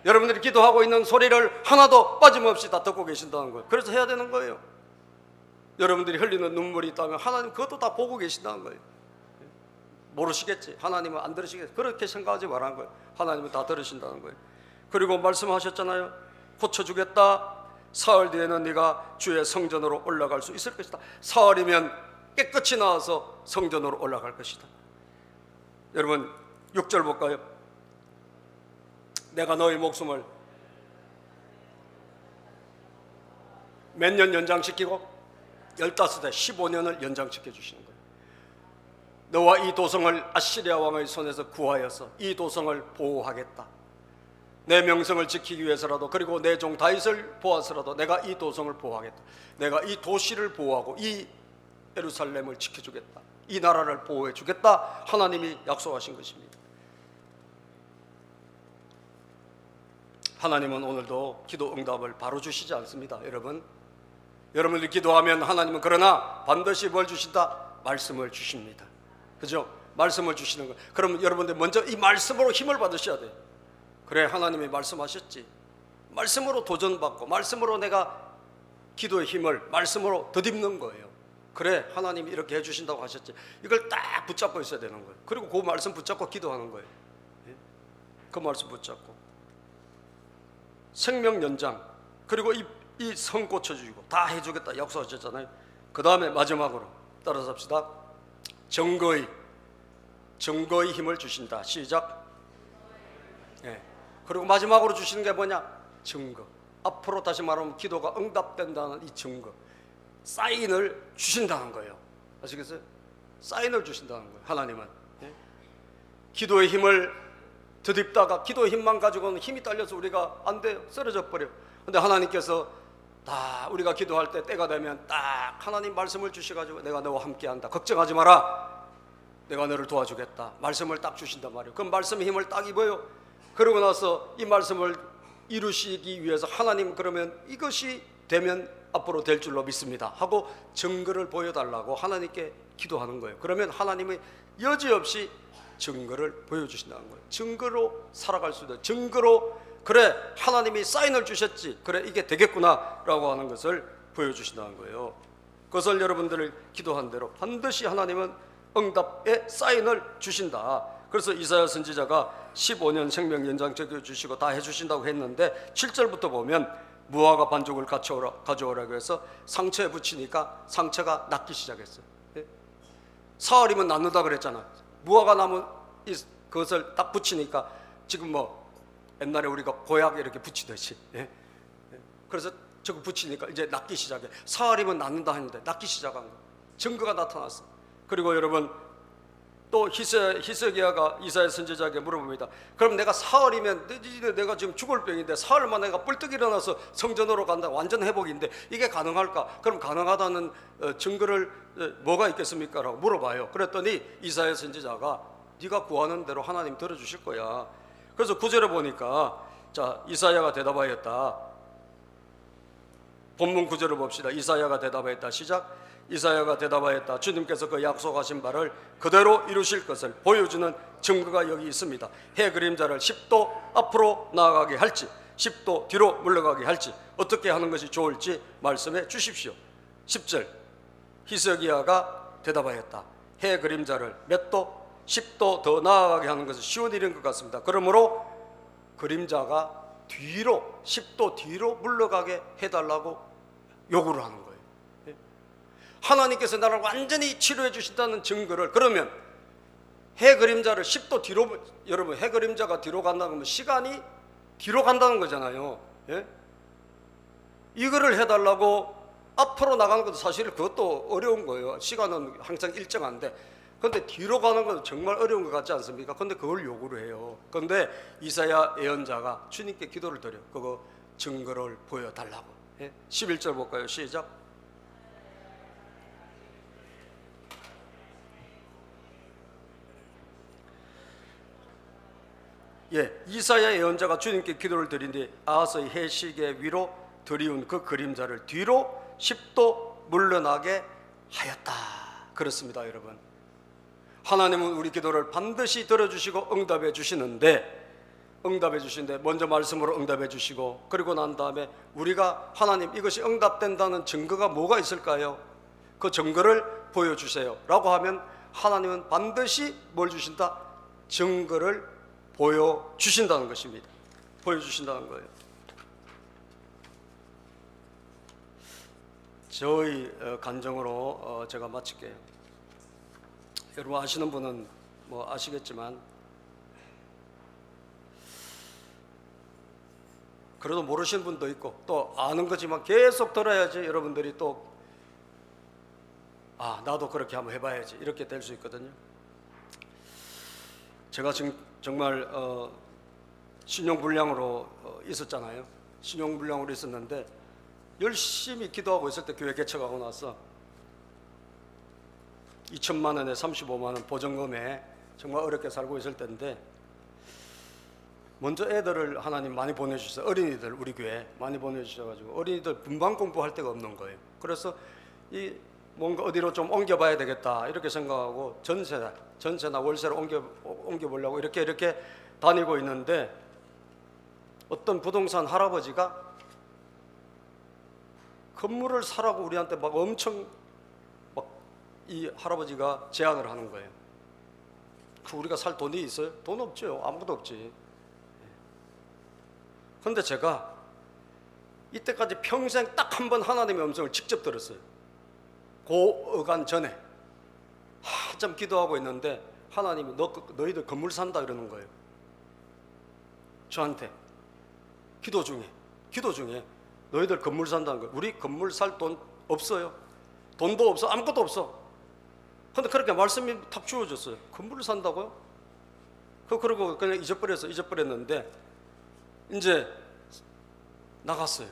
여러분들이 기도하고 있는 소리를 하나도 빠짐없이 다 듣고 계신다는 거예요. 그래서 해야 되는 거예요. 여러분들이 흘리는 눈물이 있다면 하나님 그것도 다 보고 계신다는 거예요. 모르시겠지. 하나님은 안 들으시겠지. 그렇게 생각하지 말라는 거예요. 하나님은 다 들으신다는 거예요. 그리고 말씀하셨잖아요. 고쳐주겠다. 사흘 뒤에는 네가 주의 성전으로 올라갈 수 있을 것이다. 사흘이면 깨끗이 나와서 성전으로 올라갈 것이다. 여러분 6절 볼까요? 내가 너의 목숨을 몇 년 연장시키고 15대 15년을 연장시켜 주시는 거예요. 너와 이 도성을 아시리아 왕의 손에서 구하여서 이 도성을 보호하겠다. 내 명성을 지키기 위해서라도 그리고 내 종 다윗을 보아서라도 내가 이 도성을 보호하겠다. 내가 이 도시를 보호하고 이 예루살렘을 지켜주겠다. 이 나라를 보호해 주겠다. 하나님이 약속하신 것입니다. 하나님은 오늘도 기도 응답을 바로 주시지 않습니다. 여러분들이 기도하면 하나님은 그러나 반드시 뭘 주신다? 말씀을 주십니다. 그죠? 말씀을 주시는 거. 그럼 여러분들 먼저 이 말씀으로 힘을 받으셔야 돼요. 그래 하나님이 말씀하셨지. 말씀으로 도전받고 말씀으로 내가 기도의 힘을 말씀으로 덧입는 거예요. 그래 하나님이 이렇게 해주신다고 하셨지. 이걸 딱 붙잡고 있어야 되는 거예요. 그리고 그 말씀 붙잡고 기도하는 거예요. 그 말씀 붙잡고 생명 연장 그리고 이 성 고쳐주고 다 해주겠다 약속하셨잖아요. 그 다음에 마지막으로 따라서 합시다. 증거의 힘을 주신다. 시작. 그리고 마지막으로 주시는 게 뭐냐? 증거. 앞으로 다시 말하면 기도가 응답된다는 이 증거, 사인을 주신다는 거예요. 아시겠어요? 사인을 주신다는 거예요. 하나님은 기도의 힘을 덧입다가 기도의 힘만 가지고는 힘이 딸려서 우리가 안 돼요. 쓰러져 버려. 근데 하나님께서 다 우리가 기도할 때 때가 되면 딱 하나님 말씀을 주셔가지고 내가 너와 함께한다. 걱정하지 마라. 내가 너를 도와주겠다. 말씀을 딱 주신단 말이에요. 그 말씀의 힘을 딱 입어요. 그러고 나서 이 말씀을 이루시기 위해서 하나님 그러면 이것이 되면 앞으로 될 줄로 믿습니다 하고 증거를 보여달라고 하나님께 기도하는 거예요. 그러면 하나님이 여지없이 증거를 보여주신다는 거예요. 증거로 살아갈 수 있는 증거로 그래 하나님이 사인을 주셨지 그래 이게 되겠구나 라고 하는 것을 보여주신다는 거예요. 그것을 여러분들을 기도한 대로 반드시 하나님은 응답의 사인을 주신다. 그래서 이사야 선지자가 15년 생명 연장 적용주시고 다 해주신다고 했는데 7절부터 보면 무화과 반죽을 가져오라고 해서 상처에 붙이니까 상처가 낫기 시작했어요. 사흘이면 낫는다 그랬잖아. 무화과 나무 그것을 딱 붙이니까 지금 뭐 옛날에 우리가 보약 이렇게 붙이듯이 그래서 저거 붙이니까 이제 낫기 시작해. 사흘이면 낫는다 하는데 낫기 시작한 거예요. 증거가 나타났어. 그리고 여러분 또 히스기야가 이사야 선지자에게 물어봅니다. 그럼 내가 사흘이면 내가 지금 죽을 병인데 사흘만 내가 뿔떡 일어나서 성전으로 간다. 완전 회복인데 이게 가능할까? 그럼 가능하다는 증거를 뭐가 있겠습니까? 라고 물어봐요. 그랬더니 이사야 선지자가 네가 구하는 대로 하나님 들어주실 거야. 그래서 9절에 보니까 자 이사야가 대답하였다. 본문 9절을 봅시다. 이사야가 대답하였다. 시작. 이사야가 대답하였다. 주님께서 그 약속하신 바를 그대로 이루실 것을 보여주는 증거가 여기 있습니다. 해 그림자를 10도 앞으로 나아가게 할지 10도 뒤로 물러가게 할지 어떻게 하는 것이 좋을지 말씀해 주십시오. 10절 히스기야가 대답하였다. 해 그림자를 몇 도? 10도 더 나아가게 하는 것은 쉬운 일인 것 같습니다. 그러므로 그림자가 뒤로 10도 뒤로 물러가게 해달라고 요구를 하는 거예요. 하나님께서 나를 완전히 치료해 주신다는 증거를, 그러면 해 그림자를 10도 뒤로, 여러분 해 그림자가 뒤로 간다는 건 시간이 뒤로 간다는 거잖아요. 예? 이거를 해달라고 앞으로 나가는 것도 사실 그것도 어려운 거예요. 시간은 항상 일정한데, 그런데 뒤로 가는 건 정말 어려운 것 같지 않습니까? 그런데 그걸 요구를 해요. 그런데 이사야 예언자가 주님께 기도를 드려, 그거 증거를 보여달라고. 예? 11절 볼까요? 시작. 예, 이사야 예언자가 주님께 기도를 드린뒤 아하스의 해시계 위로 들이운 그 그림자를 뒤로 10도 물러나게 하였다. 그렇습니다, 여러분. 하나님은 우리 기도를 반드시 들어주시고 응답해 주시는데, 먼저 말씀으로 응답해 주시고, 그리고 난 다음에 우리가 하나님 이것이 응답된다는 증거가 뭐가 있을까요? 그 증거를 보여주세요 라고 하면 하나님은 반드시 뭘 주신다? 증거를 보여주신다는 것입니다. 보여주신다는 거예요. 저희 간증으로 제가 마칠게요. 여러분 아시는 분은 뭐 아시겠지만, 그래도 모르시는 분도 있고, 또 아는 거지만 계속 들어야지 여러분들이 또 나도 그렇게 한번 해봐야지 이렇게 될 수 있거든요. 제가 지금 정말 신용불량으로 있었잖아요. 신용불량으로 있었는데 열심히 기도하고 있을 때 교회 개척하고 나서 2천만 원에 35만 원 보증금에 정말 어렵게 살고 있을 때인데, 먼저 애들을 하나님 많이 보내주셔서, 어린이들 우리 교회 많이 보내주셔가지고 어린이들 분반 공부할 데가 없는 거예요. 그래서 이 뭔가 어디로 좀 옮겨봐야 되겠다 이렇게 생각하고 전세나 월세로 옮겨보려고 이렇게 다니고 있는데, 어떤 부동산 할아버지가 건물을 사라고 우리한테 막 엄청 이 할아버지가 제안을 하는 거예요. 우리가 살 돈이 있어요? 돈 없죠. 아무것도 없지. 그런데 제가 이때까지 평생 딱 한 번 하나님의 음성을 직접 들었어요. 고어간 전에 한참 기도하고 있는데 하나님이 너희들 건물 산다 이러는 거예요. 저한테 기도 중에 너희들 건물 산다는 거예요. 우리 건물 살 돈 없어요. 돈도 없어. 아무것도 없어. 근데 그렇게 말씀이 탁 주어졌어요. 건물을 산다고요? 그러고 그냥 잊어버렸는데 이제 나갔어요.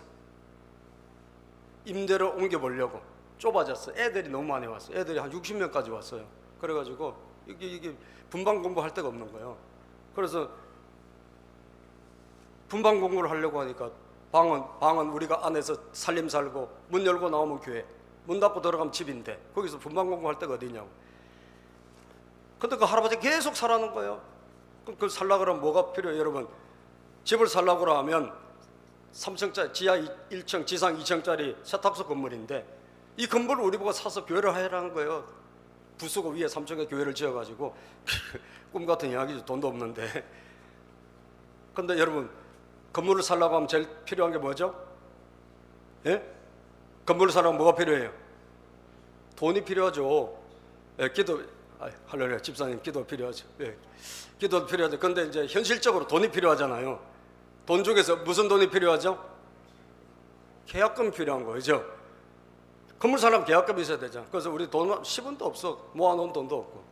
임대를 옮겨보려고. 좁아졌어요. 애들이 너무 많이 왔어요. 애들이 한 60명까지 왔어요. 그래가지고 이게 분반 공부할 데가 없는 거예요. 그래서 분반 공부를 하려고 하니까 방은 우리가 안에서 살림 살고, 문 열고 나오면 교회, 문 닫고 들어가면 집인데 거기서 분반 공부할 데가 어디냐고. 근데 그 할아버지 계속 사라는 거예요. 그걸 살려고 그러면 뭐가 필요해요? 여러분, 집을 살려고 하면 3층짜리, 지하 1층, 지상 2층짜리 세탁소 건물인데, 이 건물을 우리 보고 사서 교회를 하라는 거예요. 부수고 위에 3층에 교회를 지어가지고 꿈 같은 이야기죠. 돈도 없는데. 근데 여러분, 건물을 살려고 하면 제일 필요한 게 뭐죠? 예? 건물을 살려면 뭐가 필요해요? 돈이 필요하죠. 예, 할렐루야, 집사님 기도 필요하죠. 예, 기도 필요하죠. 근데 이제 현실적으로 돈이 필요하잖아요. 돈 중에서 무슨 돈이 필요하죠? 계약금 필요한 거죠. 건물 살려면 계약금이 있어야 되잖아. 그래서 우리 돈 10원도 없어. 모아놓은 돈도 없고.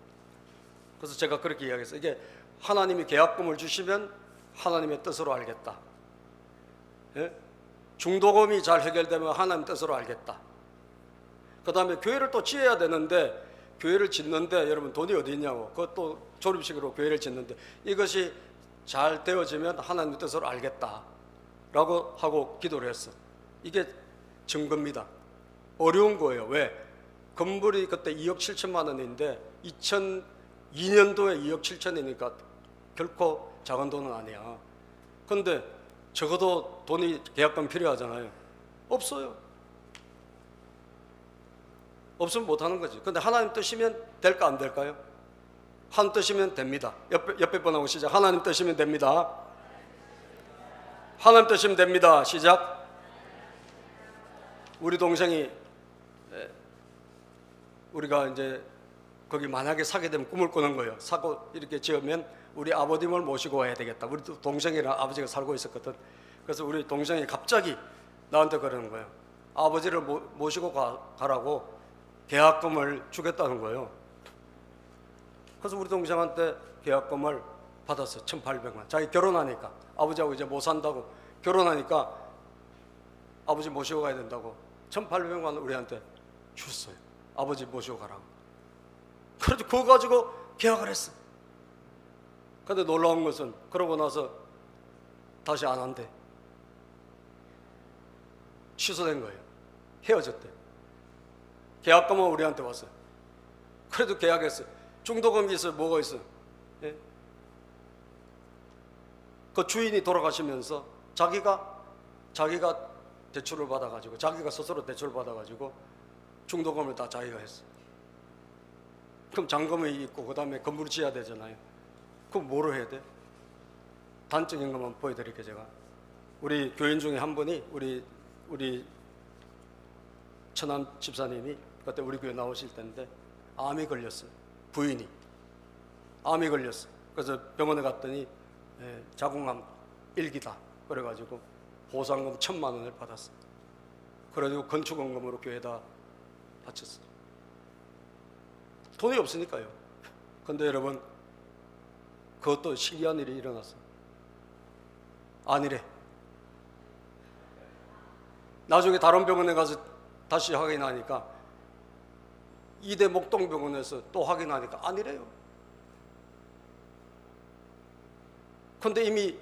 그래서 제가 그렇게 이야기했어요. 이게 하나님이 계약금을 주시면 하나님의 뜻으로 알겠다. 예? 중도금이 잘 해결되면 하나님 뜻으로 알겠다. 그 다음에 교회를 또 지어야 되는데, 교회를 짓는데 여러분 돈이 어디 있냐고. 그것도 조립식으로 교회를 짓는데 이것이 잘 되어지면 하나님 뜻으로 알겠다 라고 하고 기도를 했어. 이게 증거입니다. 어려운 거예요. 왜? 건물이 그때 2억 7천만 원인데 2002년도에 2억 7천이니까 결코 작은 돈은 아니야. 근데 적어도 돈이 계약금 필요하잖아요. 없어요. 없으면 못하는 거지. 근데 하나님 뜻이면 될까 안 될까요? 하나님 뜻이면 됩니다. 옆에 번하고 시작. 하나님 뜻이면 됩니다. 하나님 뜻이면 됩니다. 시작. 우리 동생이 우리가 이제 거기 만약에 사게 되면 꿈을 꾸는 거예요. 사고 이렇게 지으면 우리 아버님을 모시고 와야 되겠다. 우리 동생이랑 아버지가 살고 있었거든. 그래서 우리 동생이 갑자기 나한테 그러는 거예요. 아버지를 모시고 가라고 계약금을 주겠다는 거예요. 그래서 우리 동생한테 계약금을 받았어요. 1,800만. 자기 결혼하니까 아버지하고 이제 못 산다고 결혼하니까 아버지 모시고 가야 된다고 1,800만 우리한테 줬어요. 아버지 모시고 가라고. 그래서 그거 가지고 계약을 했어. 근데 놀라운 것은 그러고 나서 다시 안 한대. 취소된 거예요. 헤어졌대. 계약금은 우리한테 왔어요. 그래도 계약했어요. 중도금이 있어요. 뭐가 있어요? 예? 그 주인이 돌아가시면서 자기가 대출을 받아가지고 자기가 스스로 대출을 받아가지고 중도금을 다 자기가 했어. 그럼 잔금이 있고 그 다음에 건물을 지어야 되잖아요. 그럼 뭐로 해야 돼? 단적인 것만 보여드릴게요. 제가 우리 교인 중에 한 분이 우리 천안 집사님이 그때 우리 교회 나오실 때인데 암이 걸렸어요. 부인이 암이 걸렸어. 그래서 병원에 갔더니 자궁암 1기다 그래가지고 보상금 1,000만 원을 받았어. 그래가지고 건축원금으로 교회에다 바쳤어. 돈이 없으니까요. 근데 여러분 그것도 신기한 일이 일어났어. 아니래. 나중에 다른 병원에 가서 다시 확인하니까 이대 목동병원에서 또 확인하니까 아니래요. 근데 이미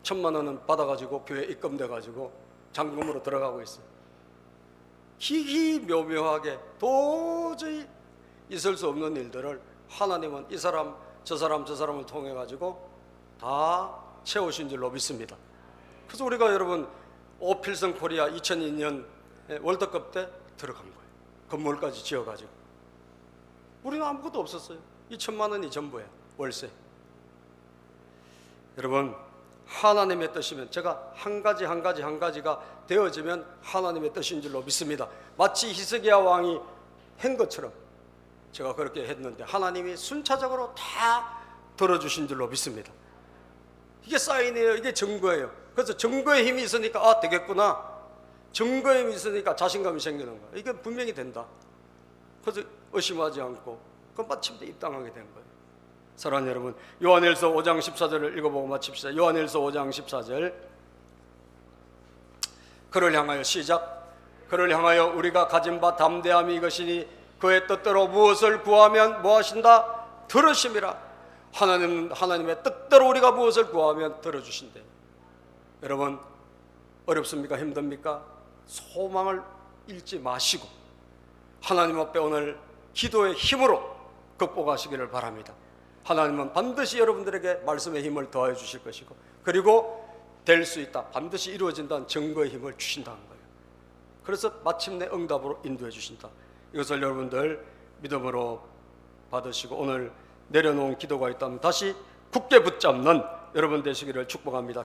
1,000만 원은 받아가지고 교회 입금돼가지고 잔금으로 들어가고 있어요. 희희묘묘하게 도저히 있을 수 없는 일들을 하나님은 이 사람 저 사람을 통해 가지고 다 채우신 줄로 믿습니다. 그래서 우리가 여러분 오필성 코리아 2002년 월드컵 때 들어간 거예요. 건물까지 지어가지고. 우리는 아무것도 없었어요. 2,000만 원이 전부예요. 월세. 여러분 하나님의 뜻이면 제가 한 가지가 되어지면 하나님의 뜻인 줄로 믿습니다. 마치 히스기야 왕이 한 것처럼 제가 그렇게 했는데 하나님이 순차적으로 다 들어주신 줄로 믿습니다. 이게 사인이에요. 이게 증거예요. 그래서 증거의 힘이 있으니까 되겠구나. 증거의 힘이 있으니까 자신감이 생기는 거예요. 이게 분명히 된다. 그래서 의심하지 않고 그럼 마침내 입당하게 된 거예요. 사랑하는 여러분, 요한일서 5장 14절을 읽어보고 마칩시다. 요한일서 5장 14절. 그를 향하여 시작. 그를 향하여 우리가 가진 바 담대함이 이것이니 그의 뜻대로 무엇을 구하면 무엇인다? 들으심이라. 하나님의 뜻대로 우리가 무엇을 구하면 들어주신대. 여러분 어렵습니까? 힘듭니까? 소망을 잃지 마시고 하나님 앞에 오늘 기도의 힘으로 극복하시기를 바랍니다. 하나님은 반드시 여러분들에게 말씀의 힘을 더해 주실 것이고 그리고 될 수 있다, 반드시 이루어진다는 증거의 힘을 주신다는 거예요. 그래서 마침내 응답으로 인도해 주신다. 이것을 여러분들 믿음으로 받으시고 오늘 내려놓은 기도가 있다면 다시 굳게 붙잡는 여러분 되시기를 축복합니다.